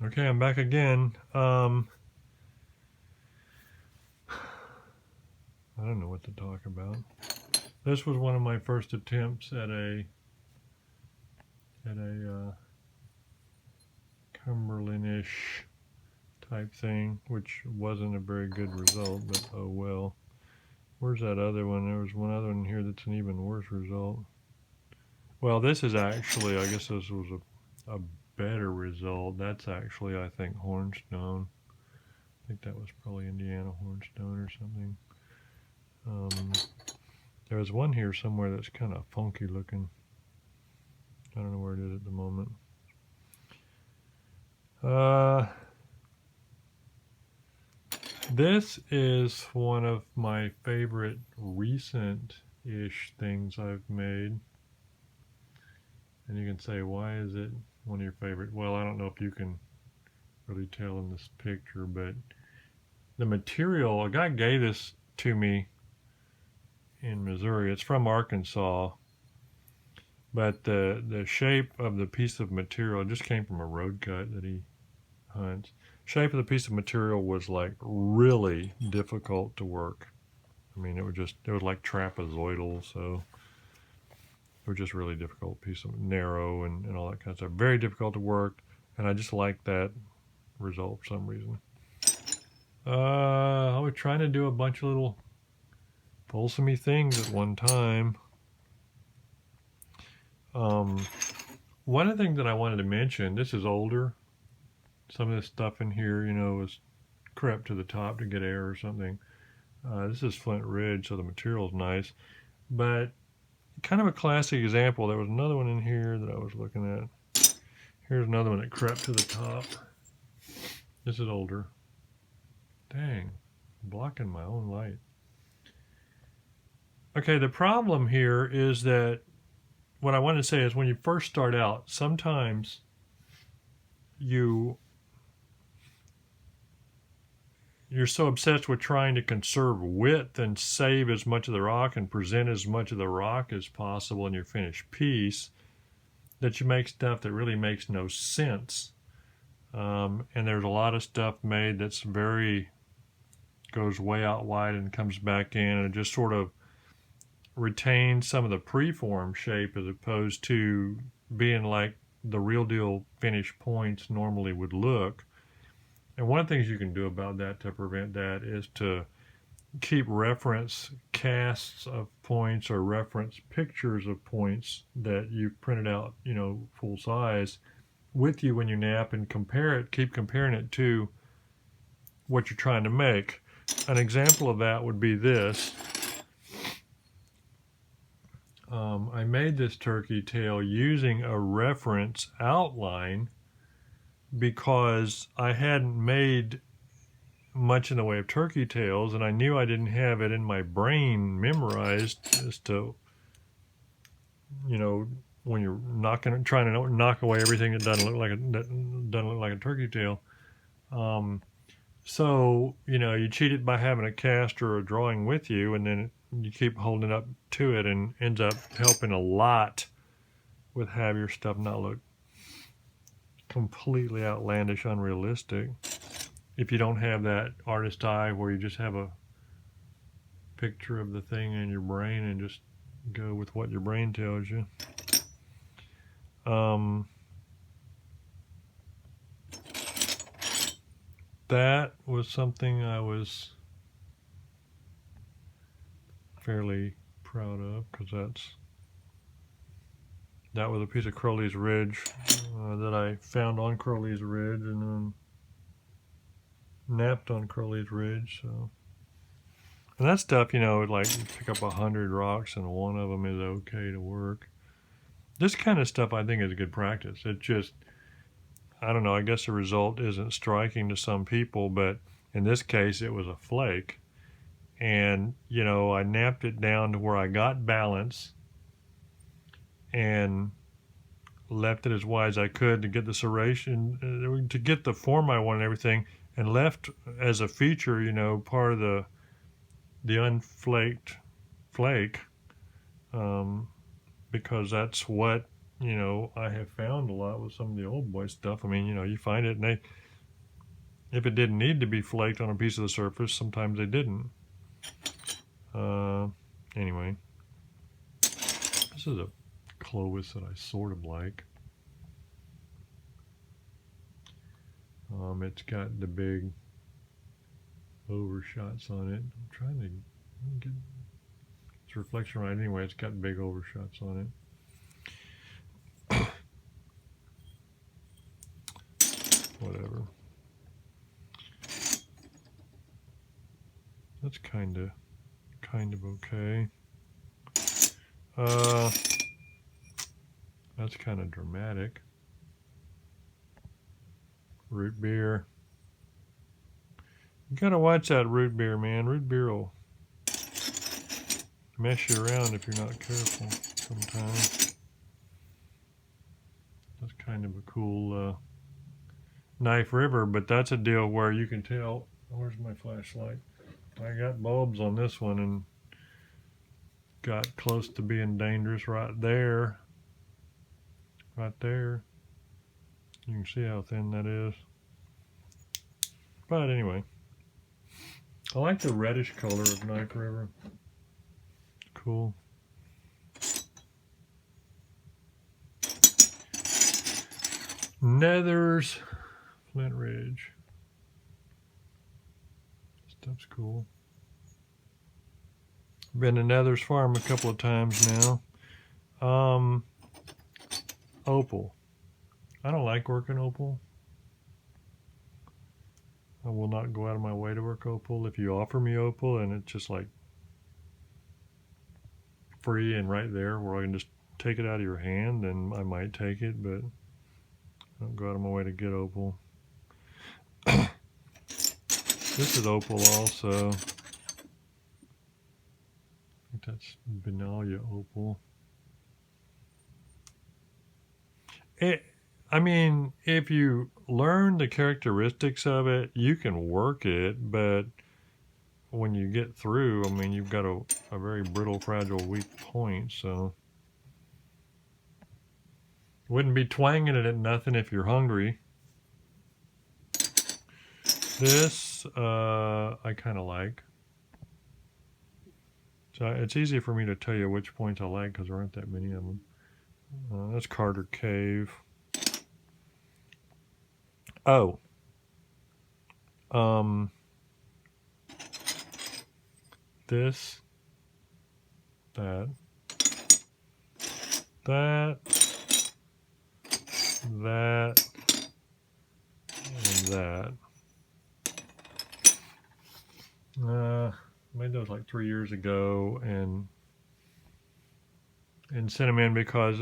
Okay, I'm back again. I don't know what to talk about. This was one of my first attempts at a Cumberland-ish type thing, which wasn't a very good result, but oh well. Where's that other one? There was one other one here that's an even worse result. Well, this is actually, I guess this was a better result. That's actually, I think, hornstone. I think that was probably Indiana hornstone or something. There was one here somewhere that's kind of funky looking. I don't know where it is at the moment. This is one of my favorite recent-ish things I've made. And you can say, why is it one of your favorite? Well, I don't know if you can really tell in this picture, but the material, a guy gave this to me in Missouri. It's from Arkansas, but the shape of the piece of material, it just came from a road cut that he hunts. Shape of the piece of material was like really difficult to work. I mean, it was like trapezoidal, so it was just really difficult piece of narrow and all that kind of stuff. Very difficult to work, and I just like that result for some reason. I was trying to do a bunch of little fulsome-y things at one time. One of the things that I wanted to mention, this is older. Some of this stuff in here, was crept to the top to get air or something. This is Flint Ridge, so the material's nice. But kind of a classic example. There was another one in here that I was looking at. Here's another one that crept to the top. This is older. Dang, I'm blocking my own light. Okay, the problem here is that what I want to say is when you first start out, sometimes you're so obsessed with trying to conserve width and save as much of the rock and present as much of the rock as possible in your finished piece that you make stuff that really makes no sense. And there's a lot of stuff made that's goes way out wide and comes back in and it just sort of retains some of the preform shape as opposed to being like the real deal finished points normally would look. And one of the things you can do about that to prevent that is to keep reference casts of points or reference pictures of points that you've printed out, full size with you when you knap and keep comparing it to what you're trying to make. An example of that would be this. I made this turkey tail using a reference outline because I hadn't made much in the way of turkey tails, and I knew I didn't have it in my brain memorized as to, when you're trying to knock away everything that doesn't look like a turkey tail. So, you cheat it by having a cast or a drawing with you, and then you keep holding it up to it, and ends up helping a lot with have your stuff not look completely outlandish, unrealistic. If you don't have that artist eye where you just have a picture of the thing in your brain and just go with what your brain tells you. That was something I was fairly proud of because that was a piece of Crowley's Ridge that I found on Crowley's Ridge and then knapped on Crowley's Ridge. So, and that stuff, like you pick up 100 rocks and one of them is okay to work. This kind of stuff I think is good practice. It just, I don't know, I guess the result isn't striking to some people, but in this case it was a flake. And, I knapped it down to where I got balance and left it as wide as I could to get the serration, to get the form I wanted and everything, and left as a feature, part of the unflaked flake, because that's what you know, I have found a lot with some of the old boy stuff. I mean, you know, you find it and they, if it didn't need to be flaked on a piece of the surface, sometimes they didn't. Anyway, this is a Clovis that I sort of like. It's got the big overshots on it. I'm trying to get its reflection right. Anyway, it's got big overshots on it. Whatever. That's kind of okay. That's kind of dramatic. Root beer. You gotta watch that root beer, man. Root beer will mess you around if you're not careful sometimes. That's kind of a cool Knife River, but that's a deal where you can tell. Where's my flashlight? I got bulbs on this one and got close to being dangerous right there. Right there. You can see how thin that is. But anyway, I like the reddish color of Knife River. Cool. Nethers, Flint Ridge. Stuff's cool. Been to Nethers Farm a couple of times now. Opal. I don't like working opal. I will not go out of my way to work opal. If you offer me opal and it's just like free and right there where I can just take it out of your hand, then I might take it, but I don't go out of my way to get opal. This is opal also. I think that's Benalia opal. I mean, if you learn the characteristics of it, you can work it, but when you get through, I mean, you've got a very brittle, fragile, weak point, so wouldn't be twanging it at nothing if you're hungry. This, I kind of like. So it's easy for me to tell you which points I like because there aren't that many of them. That's Carter Cave. Oh. This, that, and that. Made those like 3 years ago and sent them in because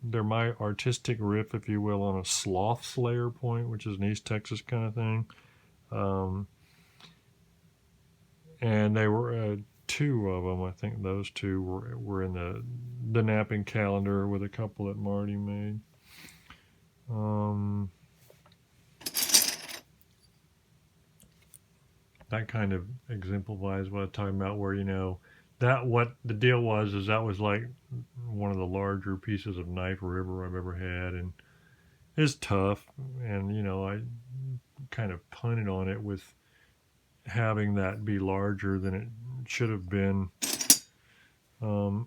they're my artistic riff, if you will, on a sloth slayer point, which is an East Texas kind of thing. And they were two of them. I think those two were in the knapping calendar with a couple that Marty made. That kind of exemplifies what I'm talking about, where, you know, that what the deal was is that was like one of the larger pieces of Knife River I've ever had, and it's tough, and, you know, I kind of punted on it with having that be larger than it should have been. I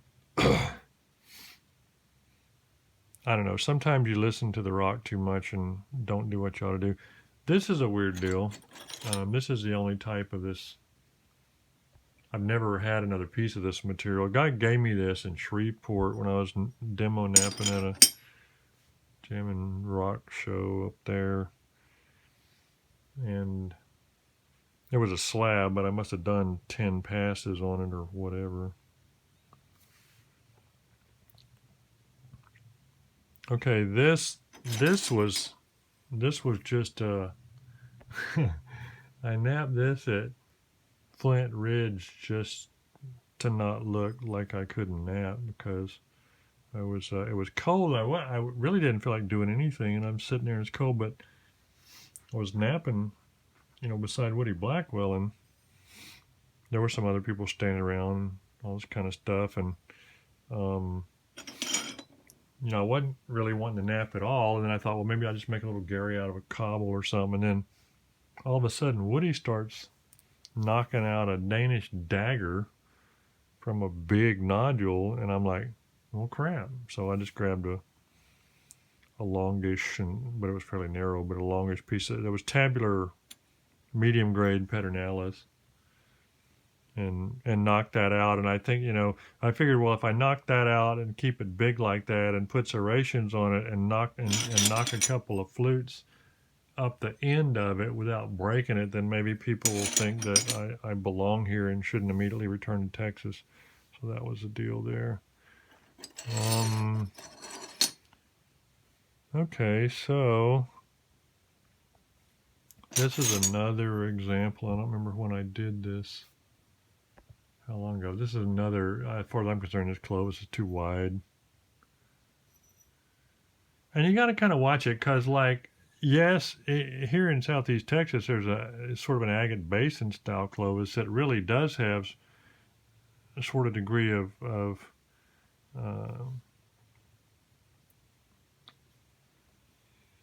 don't know. Sometimes you listen to the rock too much and don't do what you ought to do. This is a weird deal. This is the only type of this. I've never had another piece of this material. A guy gave me this in Shreveport when I was demo napping at a jam and rock show up there. And it was a slab, but I must have done 10 passes on it or whatever. Okay, this was just I napped this at Flint Ridge just to not look like I couldn't nap because it was cold. I really didn't feel like doing anything, and I'm sitting there and it's cold, but I was napping, you know, beside Woody Blackwell, and there were some other people standing around, all this kind of stuff, and you know, I wasn't really wanting to nap at all. And then I thought, well, maybe I'll just make a little Gary out of a cobble or something. And then all of a sudden, Woody starts knocking out a Danish dagger from a big nodule. And I'm like, well, crap. So I just grabbed a longish, but it was fairly narrow, but a longish piece. That was tabular medium grade Pedernales. And knock that out. And I think, you know, I figured, well, if I knock that out and keep it big like that and put serrations on it and knock a couple of flutes up the end of it without breaking it, then maybe people will think that I belong here and shouldn't immediately return to Texas. So that was the deal there. Okay, so this is another example. I don't remember when I did this. How long ago? This is another, as far as I'm concerned, this Clovis is too wide. And you got to kind of watch it because, like, yes, here in Southeast Texas, there's a sort of an agate basin style Clovis that really does have a sort of degree of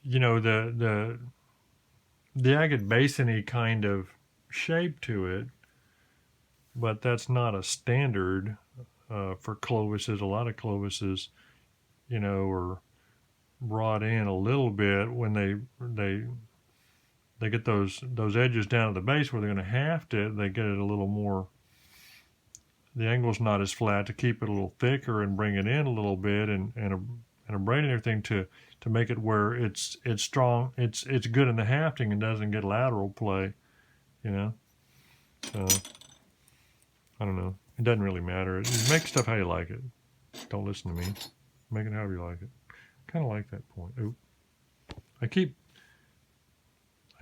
you know, the agate basin-y kind of shape to it, but that's not a standard for Clovises. A lot of Clovises, you know, are brought in a little bit when they get those edges down at the base where they're going to haft it. They get it a little more. The angle's not as flat to keep it a little thicker and bring it in a little bit and a braid and everything to make it where it's strong. It's good in the hafting and doesn't get lateral play, you know. So I don't know. It doesn't really matter. You make stuff how you like it. Don't listen to me. Make it however you like it. Kind of like that point. Oop. I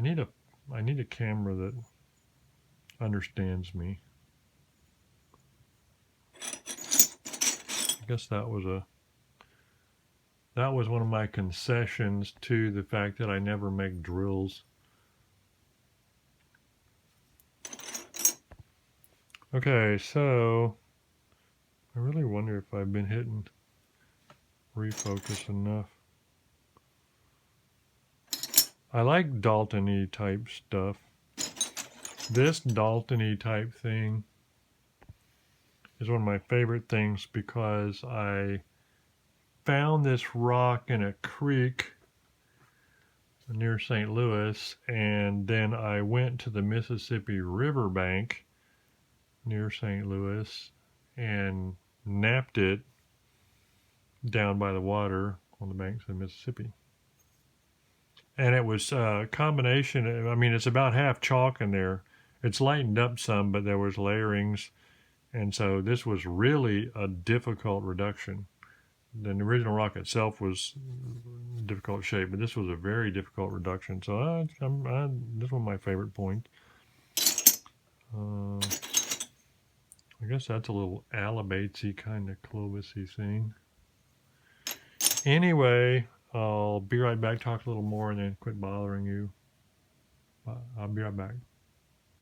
need a camera that understands me. I guess that was one of my concessions to the fact that I never make drills. Okay, so I really wonder if I've been hitting refocus enough. I like Dalton-y type stuff. This Dalton-y type thing is one of my favorite things because I found this rock in a creek near St. Louis, and then I went to the Mississippi riverbank near St. Louis and knapped it down by the water on the banks of the Mississippi. And it was a combination. I mean, it's about half chalk in there. It's lightened up some, but there was layerings. And so this was really a difficult reduction. The original rock itself was difficult shape, but this was a very difficult reduction. So this is one of my favorite points. I guess that's a little Alabatesy kind of Clovis-y thing. Anyway, I'll be right back, talk a little more, and then quit bothering you. I'll be right back.